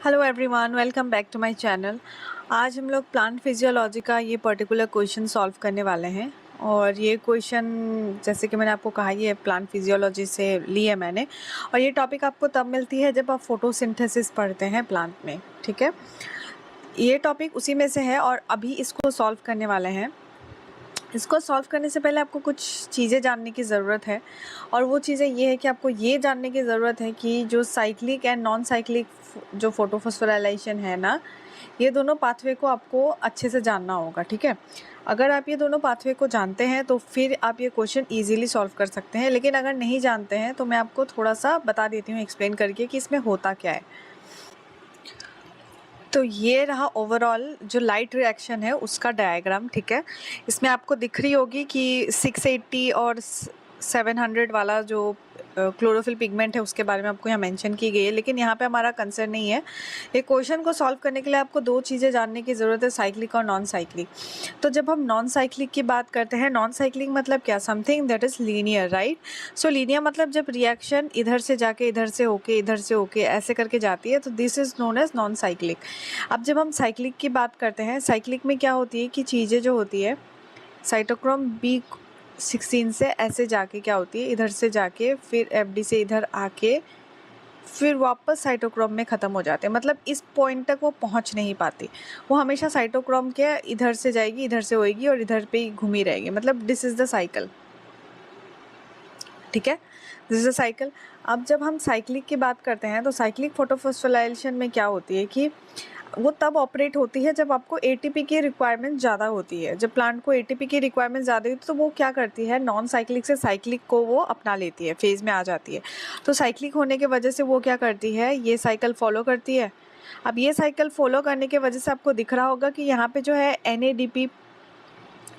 Hello everyone, welcome back to my channel. आज हम लोग प्लांट फिजियोलॉजी का ये पर्टिकुलर क्वेश्चन सॉल्व करने वाले हैं। और ये क्वेश्चन जैसे कि मैंने आपको कहा, ये प्लांट फिजियोलॉजी से ली है मैंने। और ये टॉपिक आपको तब मिलती है जब आप फोटोसिंथेसिस पढ़ते हैं प्लांट में, ठीक है। ये टॉपिक उसी में से है और अभी इसको सॉल्व करने वाले हैं। इसको सॉल्व करने से पहले आपको कुछ चीज़ें जानने की ज़रूरत है, और वो चीज़ें ये है कि आपको ये जानने की ज़रूरत है कि जो साइक्लिक एंड नॉन साइक्लिक जो फोटोफॉस्फोराइलेशन है ना, ये दोनों पाथवे को आपको अच्छे से जानना होगा, ठीक है। अगर आप ये दोनों पाथवे को जानते हैं तो फिर आप ये क्वेश्चन इजीली सॉल्व कर सकते हैं, लेकिन अगर नहीं जानते हैं तो मैं आपको थोड़ा सा बता देती हूँ एक्सप्लेन करके कि इसमें होता क्या है। तो ये रहा ओवरऑल जो लाइट रिएक्शन है उसका डायग्राम, ठीक है। इसमें आपको दिख रही होगी कि 680 और 700 वाला जो क्लोरोफिल पिगमेंट है उसके बारे में आपको यहाँ मेंशन की गई है, लेकिन यहाँ पे हमारा कंसर्न नहीं है। ये क्वेश्चन को सॉल्व करने के लिए आपको दो चीज़ें जानने की ज़रूरत है, साइक्लिक और नॉन साइक्लिक। तो जब हम नॉन साइक्लिक की बात करते हैं, नॉन साइक्लिक मतलब क्या, something that is linear, right. So linear मतलब जब रिएक्शन इधर से जाके इधर से होके ऐसे करके जाती है, तो this is known as non cyclic. अब जब हम साइक्लिक की बात करते हैं, साइक्लिक में क्या होती है कि चीज़ें जो होती है साइटोक्रोम B16 से ऐसे जाके क्या होती है, इधर से जाके फिर FD से इधर आके फिर वापस साइटोक्रोम में ख़त्म हो जाते हैं। मतलब इस पॉइंट तक वो पहुंच नहीं पाती, वो हमेशा साइटोक्रोम के इधर से जाएगी, इधर से होएगी और इधर पे ही घूमी रहेगी। मतलब दिस इज़ द साइकिल, ठीक है, दिस इज अ साइकिल। अब जब हम साइक्लिक की बात करते हैं तो साइक्लिक फोटोफॉस्फोराइलेशन में क्या होती है कि वो तब ऑपरेट होती है जब आपको एटीपी की रिक्वायरमेंट ज़्यादा होती है। जब प्लांट को एटीपी की रिक्वायरमेंट ज़्यादा होती है तो वो क्या करती है, नॉन साइक्लिक से साइक्लिक को वो अपना लेती है, फेज़ में आ जाती है। तो साइक्लिक होने की वजह से वो क्या करती है, ये साइकिल फॉलो करती है। अब ये साइकिल फॉलो करने की वजह से आपको दिख रहा होगा कि यहाँ पे जो है NADP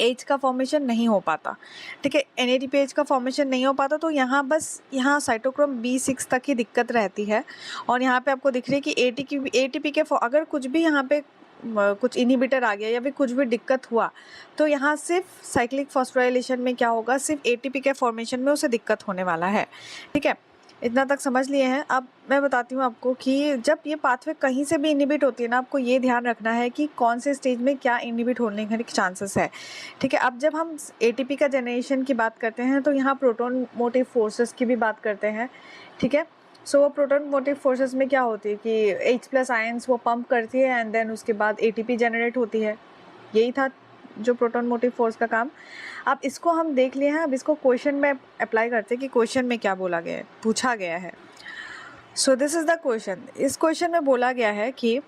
एज का फॉर्मेशन नहीं हो पाता, ठीक है। NADP एज का फॉर्मेशन नहीं हो पाता, तो यहाँ बस यहाँ साइटोक्रोम B6 तक ही दिक्कत रहती है। और यहाँ पे आपको दिख रही है कि ATP के अगर कुछ भी यहाँ पे कुछ इनहिबिटर आ गया या फिर कुछ भी दिक्कत हुआ, तो यहाँ सिर्फ साइक्लिक फॉस्फोराइलेशन में क्या होगा, सिर्फ ATP के फॉर्मेशन में उसे दिक्कत होने वाला है, ठीक है। इतना तक समझ लिए हैं। अब मैं बताती हूँ आपको कि जब ये पाथवे कहीं से भी इनहिबिट होती है ना, आपको ये ध्यान रखना है कि कौन से स्टेज में क्या इनहिबिट होने के चांसेस है, ठीक है। अब जब हम ATP का जनरेशन की बात करते हैं तो यहाँ प्रोटॉन मोटिव फोर्सेस की भी बात करते हैं, ठीक है। सो वो प्रोटॉन मोटिव फोर्सेस में क्या होती है कि H+ आयंस वो पंप करती है एंड देन उसके बाद ATP जनरेट होती है। यही था जो प्रोटॉन मोटिव फोर्स का काम। अब इसको हम देख लिए हैं, अब इसको क्वेश्चन में अप्लाई करते हैं कि क्वेश्चन में क्या बोला गया है, पूछा गया है। So this is the question. इस क्वेश्चन में बोला गया है कि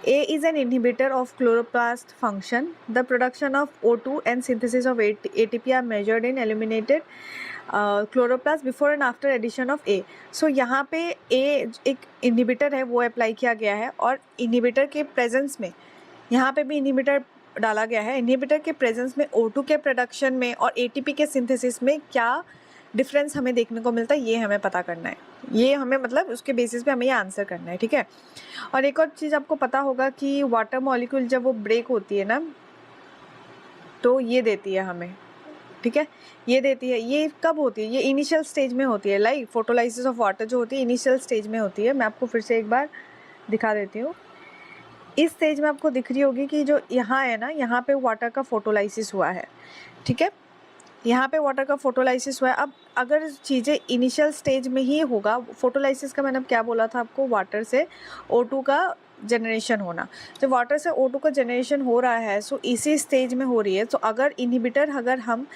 A is an inhibitor of chloroplast function. The production of O2 and synthesis of ATP are measured in eliminated chloroplast before and after addition of A. So यहाँ पे A एक inhibitor है, वो अप्लाई किया गया है, और inhibitor के प्रेजेंस में यहाँ पे भी इनहिबिटर डाला गया है। इनहिबिटर के प्रेजेंस में O2 के प्रोडक्शन में और ATP के सिंथेसिस में क्या डिफरेंस हमें देखने को मिलता है, ये हमें पता करना है। ये हमें मतलब उसके बेसिस पे हमें ये आंसर करना है, ठीक है। और एक और चीज़ आपको पता होगा कि वाटर मॉलिक्यूल जब वो ब्रेक होती है ना, तो ये देती है हमें, ठीक है। ये देती है, ये कब होती है, ये इनिशियल स्टेज में होती है। लाइक फोटोलाइसिस ऑफ वाटर जो होती है इनिशियल स्टेज में होती है। मैं आपको फिर से एक बार दिखा देती हूँ। इस स्टेज में आपको दिख रही होगी कि जो यहाँ है ना, यहाँ पे वाटर का फोटोलाइसिस हुआ है, ठीक है। यहाँ पे वाटर का फोटोलाइसिस हुआ है। अब अगर चीज़ें इनिशियल स्टेज में ही होगा, फोटोलाइसिस का मैंने क्या बोला था आपको, वाटर से O2 का जनरेशन होना। जब वाटर से O2 का जनरेशन हो रहा है, सो इसी स्टेज में हो रही है। तो अगर इनहिबिटर अगर हम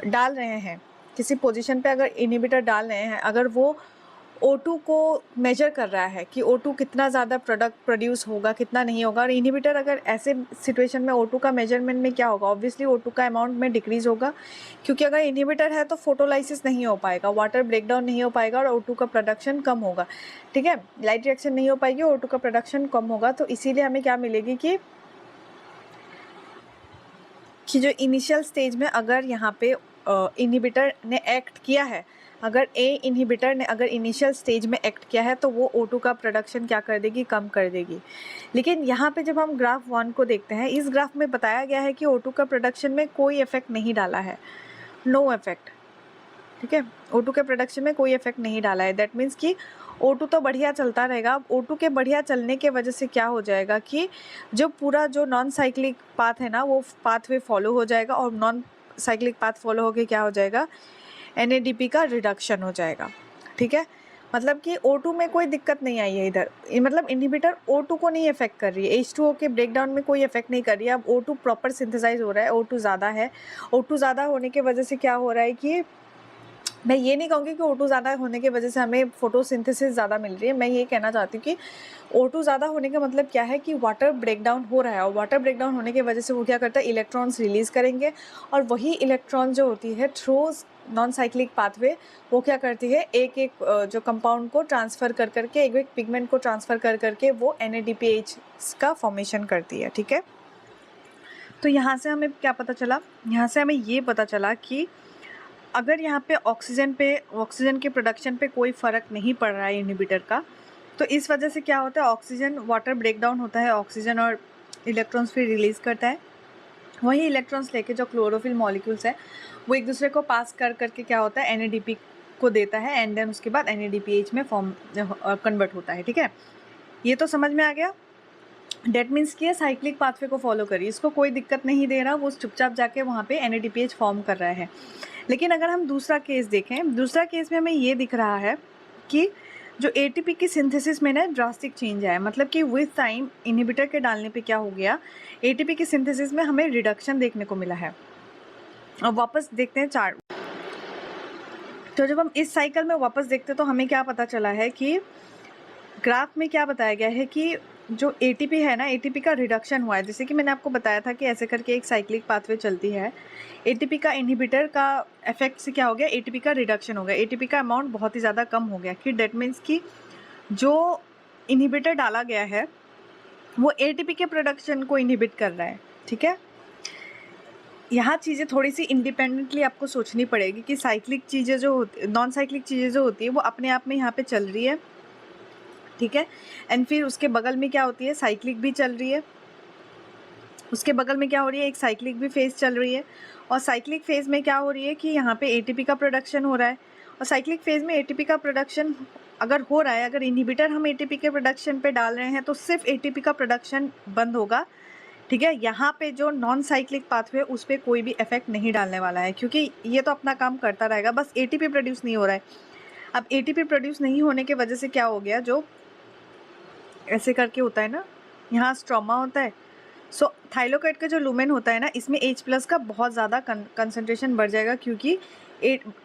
डाल रहे हैं किसी पोजीशन पे, अगर इनहिबिटर डाल रहे हैं, अगर वो O2 को मेजर कर रहा है कि O2 कितना ज़्यादा प्रोडक्ट प्रोड्यूस होगा, कितना नहीं होगा, और इनहिबिटर अगर ऐसे सिचुएशन में O2 का मेजरमेंट में क्या होगा, ऑब्वियसली O2 का अमाउंट में डिक्रीज़ होगा, क्योंकि अगर इनहिबिटर है तो फोटोलाइसिस नहीं हो पाएगा, वाटर ब्रेकडाउन नहीं हो पाएगा और O2 का प्रोडक्शन कम होगा, ठीक है। लाइट रिएक्शन नहीं हो पाएगी, O2 का प्रोडक्शन कम होगा। तो इसीलिए हमें क्या मिलेगी कि जो इनिशियल स्टेज में अगर यहाँ पे इनहिबिटर ने एक्ट किया है, अगर ए इनहिबिटर ने अगर इनिशियल स्टेज में एक्ट किया है, तो वो O2 का प्रोडक्शन क्या कर देगी, कम कर देगी। लेकिन यहाँ पे जब हम ग्राफ 1 को देखते हैं, इस ग्राफ में बताया गया है कि O2 का प्रोडक्शन में कोई इफेक्ट नहीं डाला है, नो इफेक्ट, ठीक है। O2 के प्रोडक्शन में कोई इफेक्ट नहीं डाला है। दैट मीन्स कि O2 तो बढ़िया चलता रहेगा। अब O2 के बढ़िया चलने के वजह से क्या हो जाएगा कि जो पूरा जो नॉन साइक्लिक पाथ है ना, वो पाथवे फॉलो हो जाएगा, और नॉन साइक्लिक पाथ फॉलो होके क्या हो जाएगा, NADP का रिडक्शन हो जाएगा। ठीक है, मतलब कि O2 में कोई दिक्कत नहीं आई है इधर, मतलब इनहिबिटर O2 को नहीं इफेक्ट कर रही है, H2O के ब्रेकडाउन में कोई इफेक्ट नहीं कर रही है। अब O2 प्रॉपर सिंथेसाइज हो रहा है, O2 ज़्यादा है। O2 ज़्यादा होने की वजह से क्या हो रहा है कि मैं ये नहीं कहूँगी कि O2 ज़्यादा होने की वजह से हमें फोटोसिंथेसिस ज़्यादा मिल रही है। मैं ये कहना चाहती हूँ कि O2 ज़्यादा होने का मतलब क्या है कि वाटर ब्रेकडाउन हो रहा है, और वाटर ब्रेकडाउन होने की वजह से वो क्या करता है, इलेक्ट्रॉन्स रिलीज़ करेंगे, और वही इलेक्ट्रॉन जो होती है थ्रू नॉन साइक्लिक पाथवे वो क्या करती है, एक एक जो कंपाउंड को ट्रांसफ़र कर करके, एक एक पिगमेंट को ट्रांसफ़र कर करके वो NADPH का फॉर्मेशन करती है। ठीक है, तो यहाँ से हमें क्या पता चला, यहाँ से हमें ये पता चला कि अगर यहाँ पे ऑक्सीजन के प्रोडक्शन पे कोई फ़र्क नहीं पड़ रहा है इनहिबिटर का, तो इस वजह से क्या होता है, ऑक्सीजन वाटर ब्रेकडाउन होता है, ऑक्सीजन और इलेक्ट्रॉन्स फिर रिलीज़ करता है। वही इलेक्ट्रॉन्स लेके जो क्लोरोफिल मॉलिक्यूल्स है वो एक दूसरे को पास कर करके क्या होता है, NADP को देता है, एंड देन उसके बाद NADPH में कन्वर्ट होता है। ठीक है, ये तो समझ में आ गया। डेट मीन्स कि साइक्लिक पाथवे को फॉलो करिए, इसको कोई दिक्कत नहीं दे रहा, वो चुपचाप जाके वहाँ पे NADPH फॉर्म कर रहा है। लेकिन अगर हम दूसरा केस देखें, दूसरा केस में हमें ये दिख रहा है कि जो ATP की सिंथेसिस में ना ड्रास्टिक चेंज आया, मतलब कि विथ टाइम इनहिबिटर के डालने पे क्या हो गया, ATP की सिंथेसिस में हमें रिडक्शन देखने को मिला है। अब वापस देखते हैं चार्ट, तो जब हम इस साइकिल में वापस देखते हैं तो हमें क्या पता चला है कि ग्राफ में क्या बताया गया है कि जो ATP है ना, ATP का रिडक्शन हुआ है। जैसे कि मैंने आपको बताया था कि ऐसे करके एक साइक्लिक पाथवे चलती है, ATP का इनहिबिटर का इफेक्ट से क्या हो गया, ATP का रिडक्शन हो गया, ATP का अमाउंट बहुत ही ज़्यादा कम हो गया। कि डेट मीन्स कि जो इनहिबिटर डाला गया है वो ATP के प्रोडक्शन को इनहिबिट कर रहा है। ठीक है, यहाँ चीज़ें थोड़ी सी इंडिपेंडेंटली आपको सोचनी पड़ेगी कि साइक्लिक चीज़ें जो होती, नॉन साइक्लिक चीज़ें जो होती है वो अपने आप में यहाँ पे चल रही है। ठीक है, एंड फिर उसके बगल में क्या होती है, साइक्लिक भी चल रही है, उसके बगल में क्या हो रही है, एक साइक्लिक भी फेज़ चल रही है, और साइक्लिक फेज़ में क्या हो रही है कि यहाँ पे ATP का प्रोडक्शन हो रहा है, और साइक्लिक फेज़ में ATP का प्रोडक्शन अगर हो रहा है, अगर इनहिबिटर हम ATP के प्रोडक्शन पे डाल रहे हैं तो सिर्फ ATP का प्रोडक्शन बंद होगा। ठीक है, यहाँ पे जो नॉन साइक्लिक पाथवे उस पर कोई भी इफेक्ट नहीं डालने वाला है, क्योंकि ये तो अपना काम करता रहेगा, बस ATP प्रोड्यूस नहीं हो रहा है। अब ATP प्रोड्यूस नहीं होने की वजह से क्या हो गया, जो ऐसे करके होता है ना, यहाँ स्ट्रोमा होता है, सो थाइलोकाइड का जो लुमेन होता है ना, इसमें H+ का बहुत ज़्यादा कंसंट्रेशन बढ़ जाएगा, क्योंकि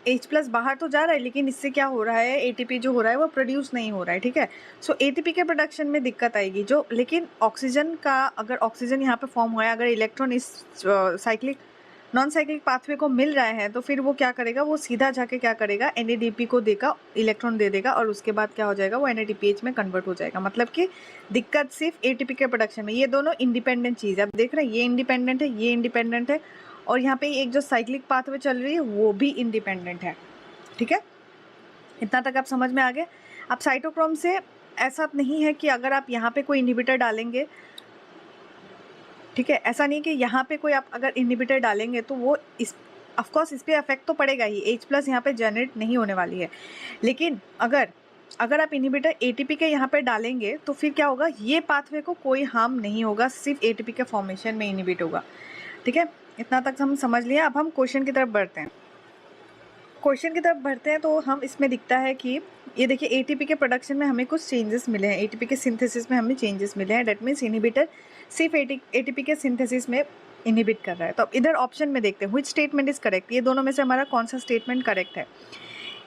H+ बाहर तो जा रहा है, लेकिन इससे क्या हो रहा है, ATP जो हो रहा है वो प्रोड्यूस नहीं हो रहा है। ठीक है, सो ATP के प्रोडक्शन में दिक्कत आएगी जो, लेकिन ऑक्सीजन का, अगर ऑक्सीजन यहाँ पे फॉर्म हुआ है, अगर इलेक्ट्रॉन इस साइक्लिक नॉन साइक्लिक पाथवे को मिल रहा है, तो फिर वो क्या करेगा, वो सीधा जाके क्या करेगा, NADP को देगा, इलेक्ट्रॉन दे देगा, और उसके बाद क्या हो जाएगा, वो NADPH में कन्वर्ट हो जाएगा। मतलब कि दिक्कत सिर्फ ATP के प्रोडक्शन में। ये दोनों इंडिपेंडेंट चीज़ है, आप देख रहे हैं, ये इंडिपेंडेंट है, ये इंडिपेंडेंट है, और यहाँ पे एक जो साइक्लिक पाथवे चल रही है वो भी इंडिपेंडेंट है। ठीक है, इतना तक आप समझ में आ गए। अब साइटोक्रोम से ऐसा नहीं है कि अगर आप यहाँ पे कोई इनहिबिटर डालेंगे, ठीक है, ऐसा नहीं कि यहाँ पे कोई आप अगर इनहिबिटर डालेंगे तो वो इस ऑफकोर्स इस पर इफेक्ट तो पड़ेगा ही, H+ यहाँ पे जनरेट नहीं होने वाली है, लेकिन अगर आप इनहिबिटर ATP के यहाँ पे डालेंगे तो फिर क्या होगा, ये पाथवे को कोई हार्म नहीं होगा, सिर्फ ATP के फॉर्मेशन में इनहिबिट होगा। ठीक है, इतना तक हम समझ लिया। अब हम क्वेश्चन की तरफ बढ़ते हैं। क्वेश्चन की तरफ बढ़ते हैं तो हम इसमें दिखता है कि ये देखिए, ATP के प्रोडक्शन में हमें कुछ चेंजेस मिले हैं, ATP के सिंथेसिस में हमें चेंजेस मिले हैं। डेट मीन्स इनहिबिटर सिर्फ ATP के सिंथेसिस में इनहिबिट कर रहा है। तो अब इधर ऑप्शन में देखते हैं व्हिच स्टेटमेंट इज करेक्ट, ये दोनों में से हमारा कौन सा स्टेटमेंट करेक्ट है।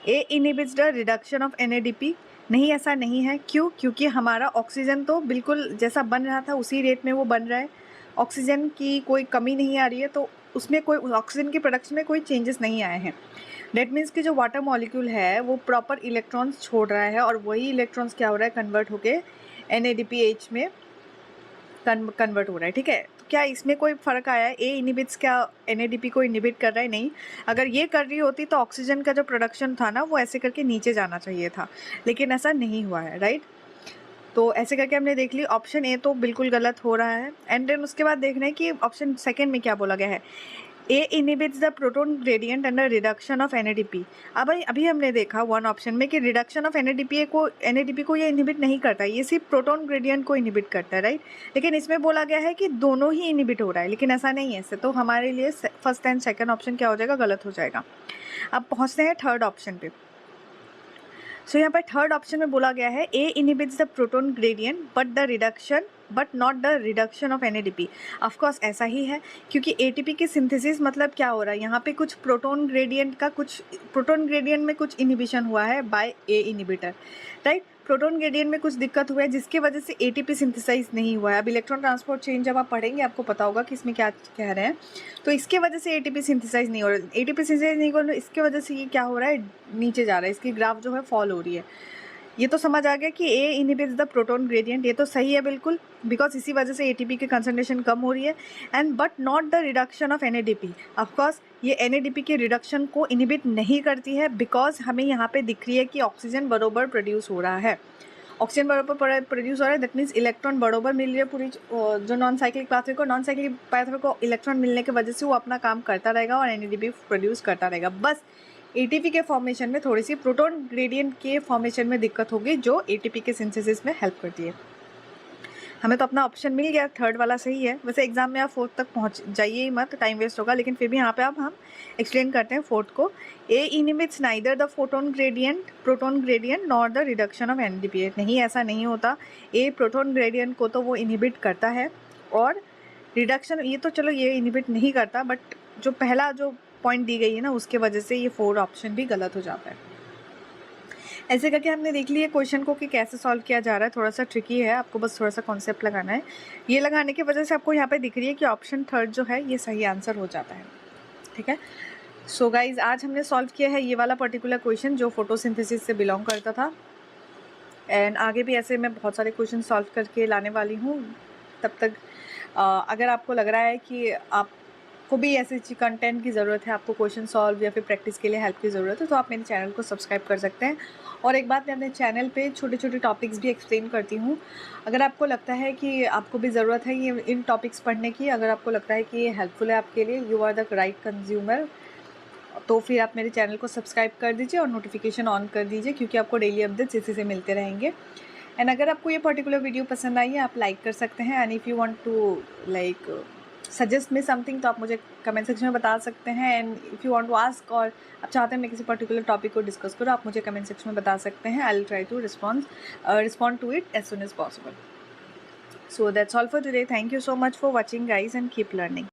A inhibits the reduction of NADP, नहीं ऐसा नहीं है। क्यों, क्योंकि हमारा ऑक्सीजन तो बिल्कुल जैसा बन रहा था उसी रेट में वो बन रहा है, ऑक्सीजन की कोई कमी नहीं आ रही है, तो उसमें कोई ऑक्सीजन की प्रोडक्शन में कोई चेंजेस नहीं आए हैं। डेट मीन्स कि जो वाटर मॉलिक्यूल है वो प्रॉपर इलेक्ट्रॉन्स छोड़ रहा है, और वही इलेक्ट्रॉन्स क्या हो रहा है, कन्वर्ट होके NADPH में कन्वर्ट हो रहा है। ठीक है, तो क्या इसमें कोई फ़र्क आया है, ए इनहिबिट्स क्या NADP को इनहिबिट कर रहा है, नहीं। अगर ये कर रही होती तो ऑक्सीजन का जो प्रोडक्शन था ना वो ऐसे करके नीचे जाना चाहिए था, लेकिन ऐसा नहीं हुआ है, राइट। तो ऐसे करके हमने देख ली, ऑप्शन ए तो बिल्कुल गलत हो रहा है। एंड देन उसके बाद देखना है कि ऑप्शन सेकेंड में क्या बोला गया है, A inhibits the proton gradient under reduction of NADP. अब अभी हमने देखा वन ऑप्शन में कि रिडक्शन ऑफ एनएडीपी को ये इनहिबिट नहीं करता, ये सिर्फ प्रोटॉन ग्रेडियंट को इनहिबिट करता है, राइट। लेकिन इसमें बोला गया है कि दोनों ही इनहिबिट हो रहा है, लेकिन ऐसा नहीं है इससे, तो हमारे लिए फर्स्ट एंड सेकंड ऑप्शन क्या हो जाएगा, गलत हो जाएगा। अब पहुँचते हैं थर्ड ऑप्शन पे। सो यहाँ पर थर्ड ऑप्शन में बोला गया है A inhibits the proton gradient but not the reduction of NADP. Of course ऐसा ही है, क्योंकि एटीपी की सिंथेसिस मतलब क्या हो रहा है, यहाँ पे कुछ प्रोटॉन ग्रेडियंट में कुछ इनहिबिशन हुआ है बाय ए इनहिबिटर, राइट। प्रोटॉन ग्रेडियंट में कुछ दिक्कत हुआ है जिसकी वजह से एटीपी सिंथेसाइज नहीं हुआ है। अब इलेक्ट्रॉन ट्रांसपोर्ट चेन जब आप पढ़ेंगे आपको पता होगा कि इसमें क्या कह रहे हैं। तो इसके वजह से एटीपी सिंथेसाइज नहीं हो रहा है, एटीपी सिंथेसाइज नहीं हो रहा है, इसके वजह से ये क्या हो रहा है, नीचे जा रहा है, इसकी ग्राफ जो है फॉल हो रही है। ये तो समझ आ गया कि ए इनहिबिट्स द प्रोटॉन ग्रेडियंट, ये तो सही है बिल्कुल, बिकॉज इसी वजह से एटीपी की कंसंट्रेशन कम हो रही है। And but not the reduction of NADP. Of course ये एनएडीपी के रिडक्शन को इनहिबिट नहीं करती है, बिकॉज हमें यहाँ पे दिख रही है कि ऑक्सीजन बरोबर प्रोड्यूस हो रहा है, ऑक्सीजन बरोबर प्रोड्यूस हो रहा है। दैट मीन्स इलेक्ट्रॉन बरोबर मिल रही है पूरी जो नॉन साइक्लिक पाथवे को इलेक्ट्रॉन मिलने की वजह से वो अपना काम करता रहेगा और एनएडीपी प्रोड्यूस करता रहेगा। बस एटीपी के फॉर्मेशन में थोड़ी सी प्रोटॉन ग्रेडियंट के फॉर्मेशन में दिक्कत होगी, जो एटीपी के सिंथेसिस में हेल्प करती है। हमें तो अपना ऑप्शन मिल गया, थर्ड वाला सही है। वैसे एग्जाम में आप फोर्थ तक पहुंच जाइए ही मत, टाइम वेस्ट होगा, लेकिन फिर भी यहाँ पे अब हम एक्सप्लेन करते हैं फोर्थ को। A inhibits neither the proton gradient nor the reduction of NADP. नहीं, ऐसा नहीं होता। ए प्रोटॉन ग्रेडियंट को तो वो इनहिबिट करता है, और रिडक्शन ये तो चलो ये इनहिबिट नहीं करता, बट जो पहला जो पॉइंट दी गई है ना, उसके वजह से ये फोर्थ ऑप्शन भी गलत हो जाता है। ऐसे करके हमने देख लिया क्वेश्चन को कि कैसे सॉल्व किया जा रहा है। थोड़ा सा ट्रिकी है, आपको बस थोड़ा सा कॉन्सेप्ट लगाना है। ये लगाने की वजह से आपको यहाँ पे दिख रही है कि ऑप्शन थर्ड जो है ये सही आंसर हो जाता है, ठीक है। सो गाइज, आज हमने सॉल्व किया है ये वाला पर्टिकुलर क्वेश्चन जो फोटोसिंथेसिस से बिलोंग करता था। एंड आगे भी ऐसे मैं बहुत सारे क्वेश्चन सॉल्व करके लाने वाली हूँ। तब तक अगर आपको लग रहा है कि आपको भी ऐसे कंटेंट की ज़रूरत है, आपको क्वेश्चन सॉल्व या फिर प्रैक्टिस के लिए हेल्प की ज़रूरत है, तो आप मेरे चैनल को सब्सक्राइब कर सकते हैं। और एक बात, मैं अपने चैनल पे छोटे छोटे टॉपिक्स भी एक्सप्लेन करती हूँ। अगर आपको लगता है कि आपको भी ज़रूरत है ये इन टॉपिक्स पढ़ने की, अगर आपको लगता है कि ये हेल्पफुल है आपके लिए, you are the right consumer, तो फिर आप मेरे चैनल को सब्सक्राइब कर दीजिए और नोटिफिकेशन ऑन कर दीजिए, क्योंकि आपको डेली अपडेट्स इसी से मिलते रहेंगे। एंड अगर आपको ये पर्टिकुलर वीडियो पसंद आई है, आप लाइक कर सकते हैं। And if you want to like suggest me something, तो आप मुझे कमेंट सेक्शन में बता सकते हैं। And if you want to ask, और आप चाहते हैं मैं किसी पर्टिकुलर टॉपिक को डिस्कस करूँ, आप मुझे कमेंट सेक्शन में बता सकते हैं। I will try to respond to it as soon as possible. So that's all for today. Thank you so much for watching guys, and keep learning.